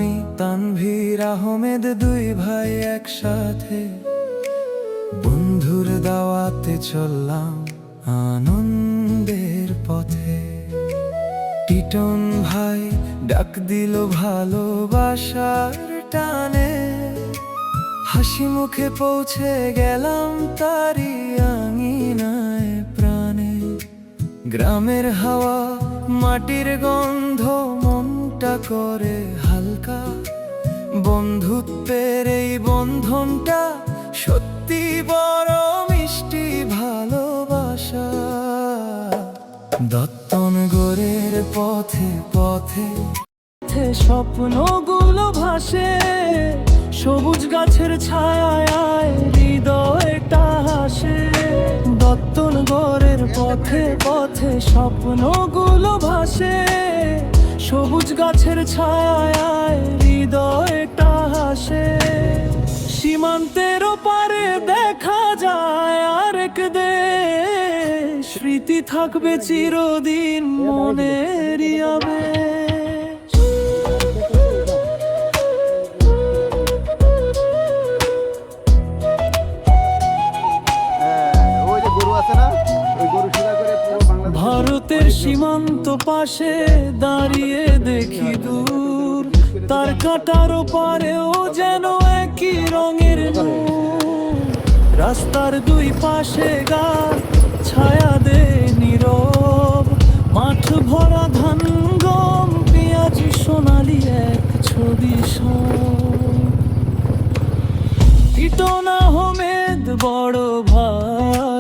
আমি তানভীর আহমেদ, দুই ভাই একসাথে বন্ধুর দাওয়াতে চললাম আনন্দের পথে। টিটন ভাই ডাক দিল ভালোবাসার টানে, হাসি মুখে পৌঁছে গেলাম তারি আঙিনায় প্রাণে। গ্রামের হাওয়া মাটির গন্ধ মনটা করে হালকা, বন্ধুত্বের এই বন্ধনটা সত্যি বড় মিষ্টি ভালোবাসা। দত্তনগরের পথে পথে স্বপ্নগুলো ভাসে, সবুজ গাছের ছায়ায় হৃদয়টা হাসে। দত্তনগরের পথে পথে স্বপ্নগুলো ভাসে, সবুজ গাছের ছায়ায় হৃদয়টা হাসে। সীমান্তের ওপারে দেখা যায় আরেক দেশ, স্মৃতি থাকবে চিরদিন মনের আবেশ। ভারতের সীমান্ত পাশে দাঁড়িয়ে দেখি দূর, তার কাটার ওপারেও যেন একই রঙের নূর। রাস্তার দুই পাশে গাছ ছায়া দে নীরব, মাঠ ভরা ধান গম পেঁয়াজ সোনালি এক ছবি সব। টিটন আহমেদ বড় ভাই